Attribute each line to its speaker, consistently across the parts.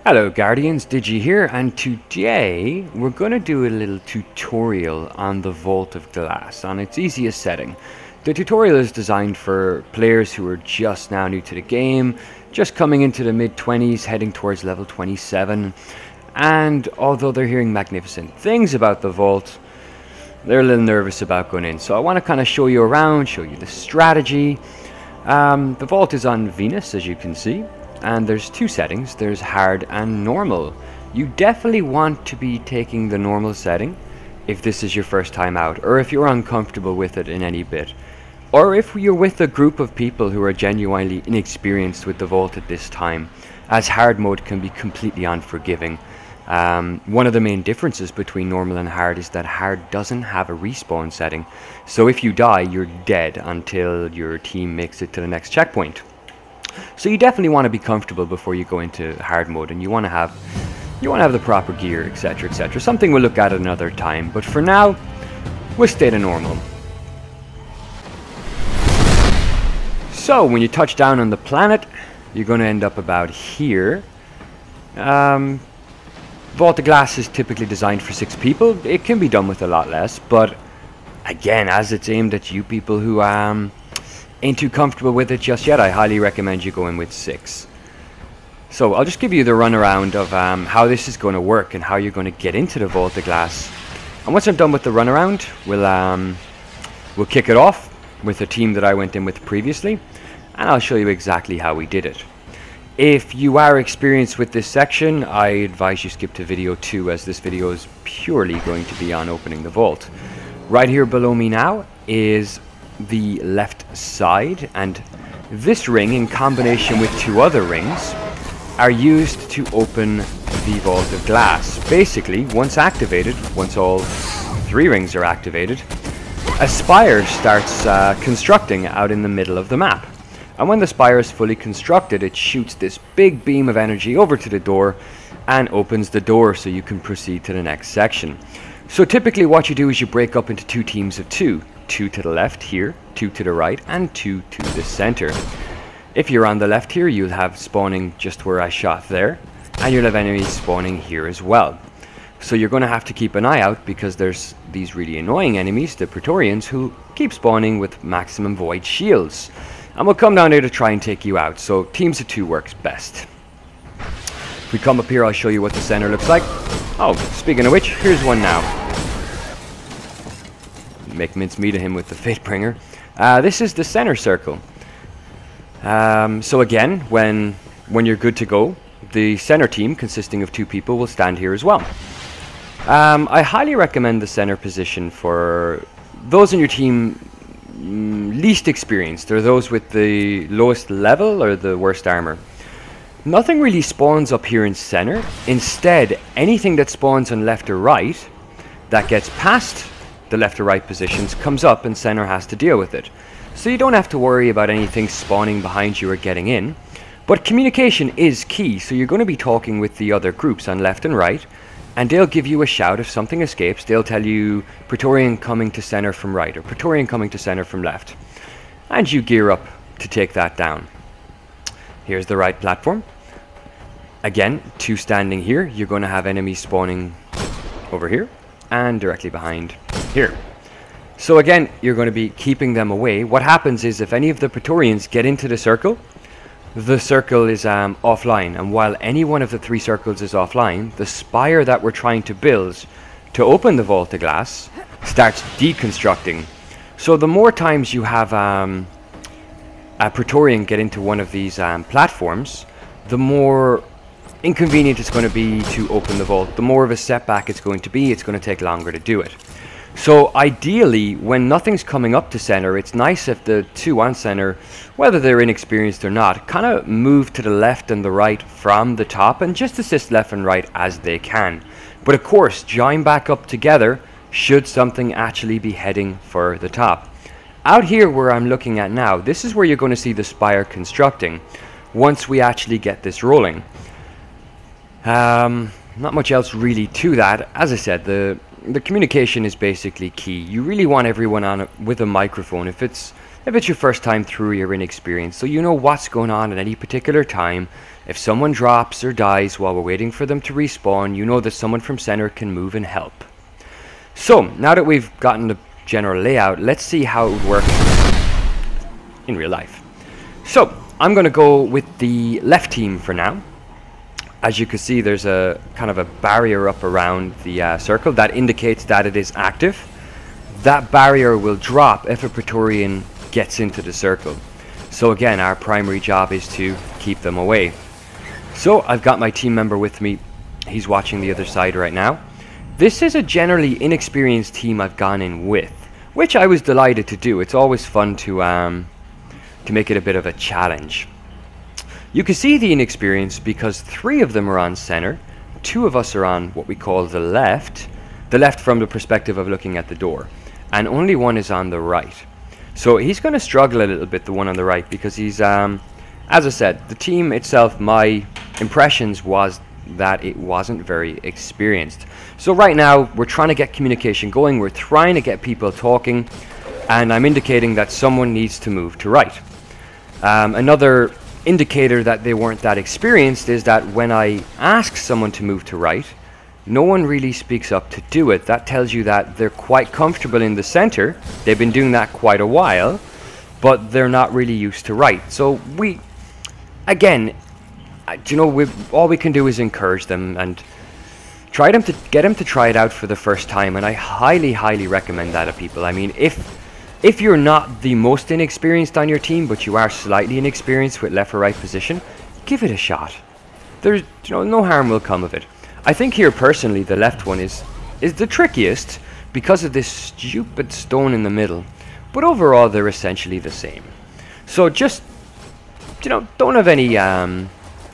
Speaker 1: Hello Guardians, Digi here, and today we're going to do a little tutorial on the Vault of Glass on its easiest setting. The tutorial is designed for players who are just now new to the game, just coming into the mid-20s, heading towards level 27, and although they're hearing magnificent things about the Vault, they're a little nervous about going in. So I want to kind of show you around, show you the strategy. The Vault is on Venus, as you can see. And there's two settings, there's hard and normal. You definitely want to be taking the normal setting if this is your first time out, or if you're uncomfortable with it in any bit. Or if you're with a group of people who are genuinely inexperienced with the Vault at this time, as hard mode can be completely unforgiving. One of the main differences between normal and hard is that hard doesn't have a respawn setting. So if you die, you're dead until your team makes it to the next checkpoint. So you definitely want to be comfortable before you go into hard mode, and you want to have the proper gear, etc, etc. Something we'll look at another time, but for now we'll stay to normal. So when you touch down on the planet, you're going to end up about here. Vault of Glass is typically designed for 6 people. It can be done with a lot less, but again, as it's aimed at you people who ain't too comfortable with it just yet, I highly recommend you go in with 6. So I'll just give you the runaround of how this is going to work and how you're going to get into the Vault of Glass. And once I'm done with the runaround, we'll kick it off with a team that I went in with previously, and I'll show you exactly how we did it. If you are experienced with this section, I advise you skip to video 2, as this video is purely going to be on opening the vault. Right here below me now is the left side, and this ring in combination with 2 other rings are used to open the Vault of Glass. Basically, once activated, once all 3 rings are activated, a spire starts constructing out in the middle of the map. And when the spire is fully constructed, it shoots this big beam of energy over to the door and opens the door so you can proceed to the next section. So typically what you do is you break up into 2 teams of 2. 2 to the left here, 2 to the right, and 2 to the center. If you're on the left here, you'll have spawning just where I shot there, and you'll have enemies spawning here as well. So you're going to have to keep an eye out, because there's these really annoying enemies, the Praetorians, who keep spawning with maximum void shields. And we'll come down here to try and take you out, so teams of 2 works best. If we come up here, I'll show you what the center looks like. Oh, speaking of which, here's one now. Make mincemeat of him with the Fatebringer. This is the center circle. So again, when you're good to go, the center team, consisting of 2 people, will stand here as well. I highly recommend the center position for those in your team least experienced, or those with the lowest level or the worst armor. Nothing really spawns up here in center. Instead, anything that spawns on left or right that gets past the left or right positions comes up, and center has to deal with it. So you don't have to worry about anything spawning behind you or getting in. But communication is key, so you're going to be talking with the other groups on left and right, and they'll give you a shout if something escapes. They'll tell you Praetorian coming to center from right, or Praetorian coming to center from left. And you gear up to take that down. Here's the right platform. Again, 2 standing here. You're going to have enemies spawning over here and directly behind here. So again, you're going to be keeping them away. What happens is, if any of the Praetorians get into the circle is offline, and while any one of the 3 circles is offline, the spire that we're trying to build to open the Vault of Glass starts deconstructing. So the more times you have a Praetorian get into one of these platforms, the more inconvenient it's going to be to open the vault. The more of a setback it's going to be. It's going to take longer to do it. So ideally, when nothing's coming up to center, it's nice if the 2 on center, whether they're inexperienced or not, kind of move to the left and the right from the top and just assist left and right as they can. But of course, join back up together should something actually be heading for the top. Out here where I'm looking at now, this is where you're going to see the spire constructing once we actually get this rolling. Not much else really to that. As I said, the communication is basically key. You really want everyone on with a microphone. If it's your first time through, you're inexperienced, so you know what's going on at any particular time, If someone drops or dies while we're waiting for them to respawn, you know that someone from center can move and help. So, now that we've gotten the general layout, let's see how it would work in real life. So, I'm going to go with the left team for now. As you can see, there's a kind of a barrier up around the circle that indicates that it is active. That barrier will drop if a Praetorian gets into the circle. So again, our primary job is to keep them away. So I've got my team member with me. He's watching the other side right now. This is a generally inexperienced team I've gone in with, which I was delighted to do. It's always fun to make it a bit of a challenge. You can see the inexperience because 3 of them are on center, 2 of us are on what we call the left from the perspective of looking at the door, and only 1 is on the right. So he's going to struggle a little bit, the one on the right, because he's, as I said, the team itself, my impressions was that it wasn't very experienced. So right now, we're trying to get communication going, we're trying to get people talking, and I'm indicating that someone needs to move to right. Another indicator that they weren't that experienced is that when I ask someone to move to right, no one really speaks up to do it. That tells you that they're quite comfortable in the center. They've been doing that quite a while, but they're not really used to right. So we, again, you know, all we can do is encourage them and try them to get them to try it out for the first time. And I highly, highly recommend that to people. I mean, if you're not the most inexperienced on your team, but you are slightly inexperienced with left or right position, give it a shot. There's, you know, no harm will come of it. I think here personally the left one is the trickiest because of this stupid stone in the middle, but overall they're essentially the same. So just, you know, don't have any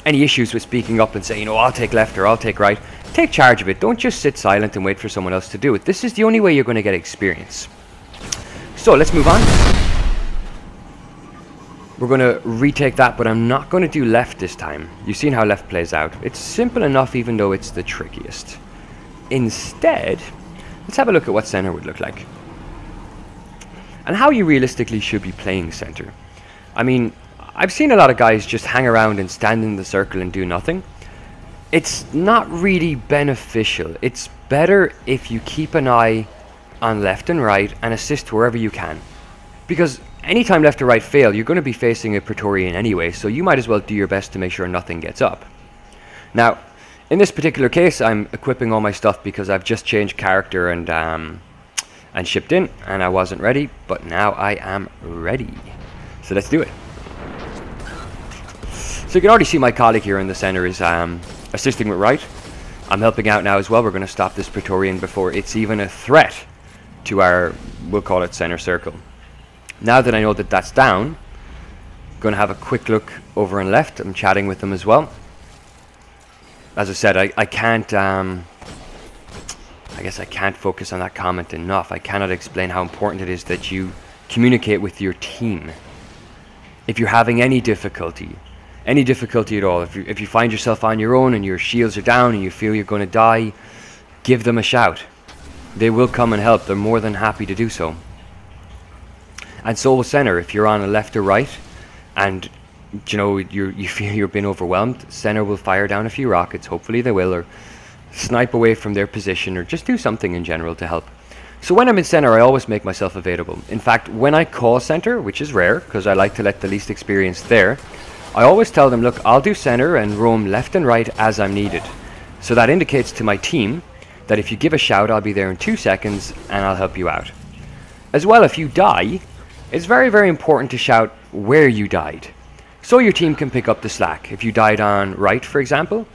Speaker 1: issues with speaking up and saying, you know, I'll take left or I'll take right. Take charge of it. Don't just sit silent and wait for someone else to do it. This is the only way you're going to get experience. So let's move on. We're going to retake that, but I'm not going to do left this time. You've seen how left plays out. It's simple enough even though it's the trickiest. Instead, let's have a look at what center would look like. And how you realistically should be playing center. I mean, I've seen a lot of guys just hang around and stand in the circle and do nothing. It's not really beneficial. It's better if you keep an eye on left and right and assist wherever you can, because anytime left or right fail, you're going to be facing a Praetorian anyway, so you might as well do your best to make sure nothing gets up. Now in this particular case I'm equipping all my stuff because I've just changed character and shipped in and I wasn't ready, but now I am ready. So let's do it. So you can already see my colleague here in the center is assisting with right. I'm helping out now as well. We're going to stop this Praetorian before it's even a threat to our, we'll call it center circle. Now that I know that that's down, I'm going to have a quick look over and left. I'm chatting with them as well. As I said, I can't, I guess I can't focus on that comment enough. I cannot explain how important it is that you communicate with your team. If you're having any difficulty at all, if you find yourself on your own and your shields are down and you feel you're going to die, give them a shout. They will come and help. They're more than happy to do so. And so will center. If you're on a left or right and you know you feel you're being overwhelmed, center will fire down a few rockets, hopefully they will, or snipe away from their position, or just do something in general to help. So when I'm in center, I always make myself available. In fact, when I call center, which is rare because I like to let the least experienced there, I always tell them, look, I'll do center and roam left and right as I'm needed. So that indicates to my team that if you give a shout, I'll be there in 2 seconds and I'll help you out. As well, if you die, it's very, very important to shout where you died, so your team can pick up the slack. If you died on right, for example,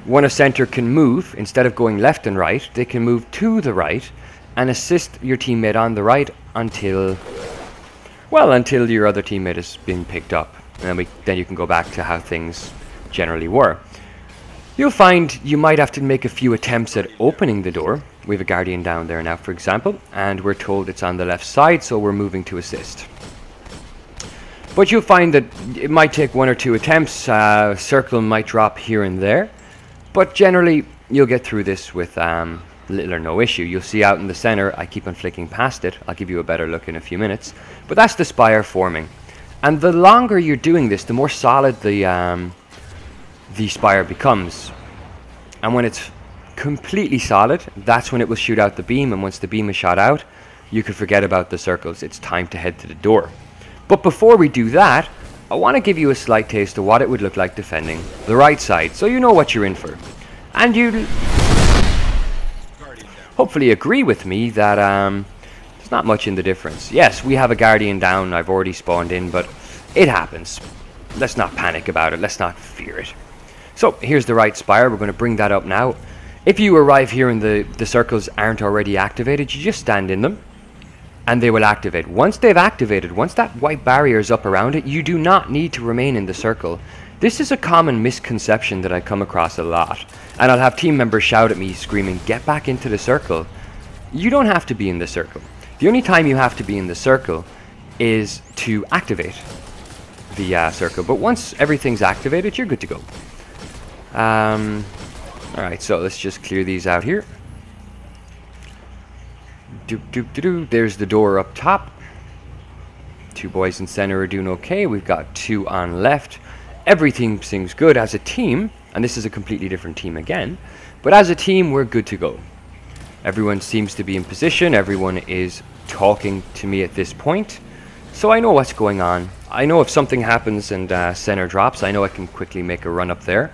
Speaker 1: one of center can move. Instead of going left and right, they can move to the right and assist your teammate on the right until your other teammate has been picked up. And then you can go back to how things generally were. You'll find you might have to make a few attempts at opening the door. We have a guardian down there now, for example, and we're told it's on the left side, so we're moving to assist. But you'll find that it might take 1 or 2 attempts. Circle might drop here and there, but generally you'll get through this with little or no issue. You'll see out in the center, I keep on flicking past it. I'll give you a better look in a few minutes. But that's the spire forming. And the longer you're doing this, the more solid the the spire becomes. And when it's completely solid, that's when it will shoot out the beam, and once the beam is shot out, you can forget about the circles. It's time to head to the door. But before we do that, I want to give you a slight taste of what it would look like defending the right side, so you know what you're in for. And you hopefully agree with me that there's not much in the difference. Yes, we have a Guardian down, I've already spawned in, but it happens. Let's not panic about it, let's not fear it. So here's the right spire, we're going to bring that up now. If you arrive here and the circles aren't already activated, you just stand in them and they will activate. Once they've activated, once that white barrier is up around it, you do not need to remain in the circle. This is a common misconception that I come across a lot, and I'll have team members shout at me screaming, "Get back into the circle." You don't have to be in the circle. The only time you have to be in the circle is to activate the circle, but once everything's activated, you're good to go. Alright, so let's just clear these out here. There's the door up top. Two boys in center are doing okay. We've got two on left. Everything seems good as a team, and this is a completely different team again, but as a team, we're good to go. Everyone seems to be in position. Everyone is talking to me at this point, so I know what's going on. I know if something happens and center drops, I know I can quickly make a run up there.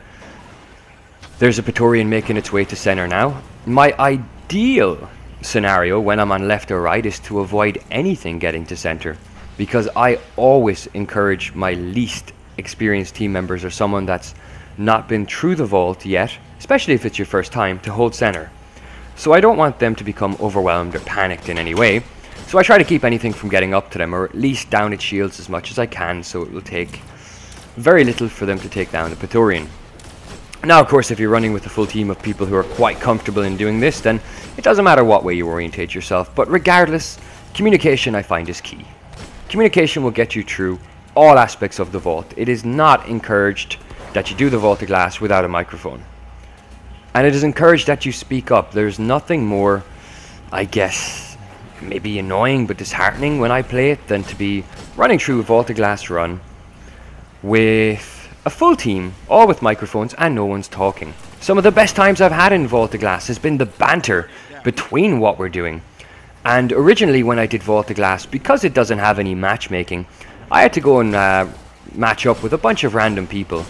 Speaker 1: There's a Praetorian making its way to center now. My ideal scenario when I'm on left or right is to avoid anything getting to center, because I always encourage my least experienced team members or someone that's not been through the vault yet, especially if it's your first time, to hold center. So I don't want them to become overwhelmed or panicked in any way, so I try to keep anything from getting up to them, or at least down its shields as much as I can, so it will take very little for them to take down the Praetorian. Now, of course, if you're running with a full team of people who are quite comfortable in doing this, then it doesn't matter what way you orientate yourself. But regardless, communication I find is key. Communication will get you through all aspects of the vault. It is not encouraged that you do the vault of glass without a microphone. And it is encouraged that you speak up. There's nothing more, I guess, maybe annoying but disheartening when I play it than to be running through a vault of glass run with a full team, all with microphones, and no one's talking. Some of the best times I've had in Vault of Glass has been the banter between what we're doing. And originally when I did Vault of Glass, because it doesn't have any matchmaking, I had to go and match up with a bunch of random people.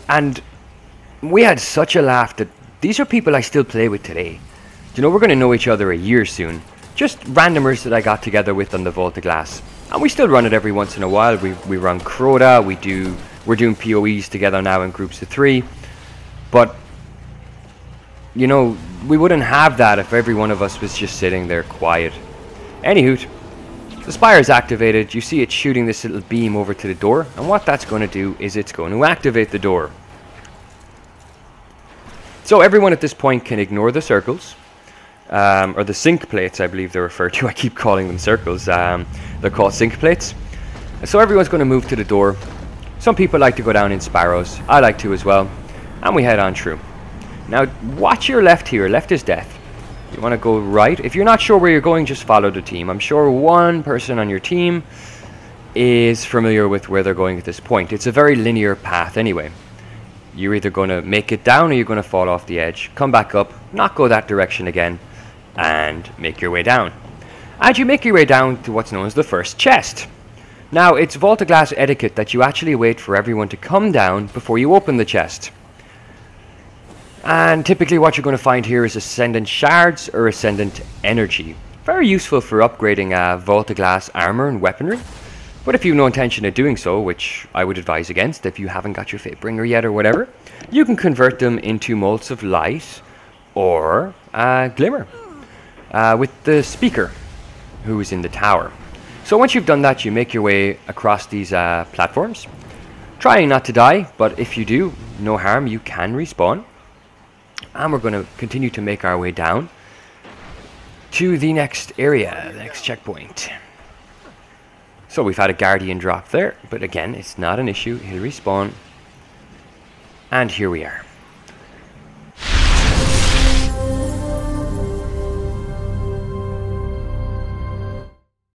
Speaker 1: And we had such a laugh that these are people I still play with today. You know, we're going to know each other a year soon. Just randomers that I got together with on the Vault of Glass. And we still run it every once in a while. We run Crota, we're doing PoEs together now in groups of 3, but you know, we wouldn't have that if every one of us was just sitting there quiet. Anywho, the spire is activated. You see it shooting this little beam over to the door, and what that's going to do is it's going to activate the door. So everyone at this point can ignore the circles, or the sync plates, I believe they're referred to. I keep calling them circles. They're called sync plates. So everyone's going to move to the door. Some people like to go down in sparrows. I like to as well. And we head on through. Now, watch your left here. Left is death. You want to go right. If you're not sure where you're going, just follow the team. I'm sure one person on your team is familiar with where they're going at this point. It's a very linear path anyway. You're either going to make it down or you're going to fall off the edge. Come back up, not go that direction again, and make your way down. And you make your way down to what's known as the first chest. Now, it's Vault of Glass etiquette that you actually wait for everyone to come down before you open the chest. And typically what you're going to find here is Ascendant Shards or Ascendant Energy. Very useful for upgrading Vault of Glass armor and weaponry. But if you have no intention of doing so, which I would advise against if you haven't got your Fatebringer yet or whatever, you can convert them into Bolts of Light or Glimmer with the Speaker, who is in the tower. So once you've done that, you make your way across these platforms, trying not to die, but if you do, no harm, you can respawn. And we're going to continue to make our way down to the next area, the next checkpoint. So we've had a Guardian drop there, but again, it's not an issue. He'll respawn. And here we are.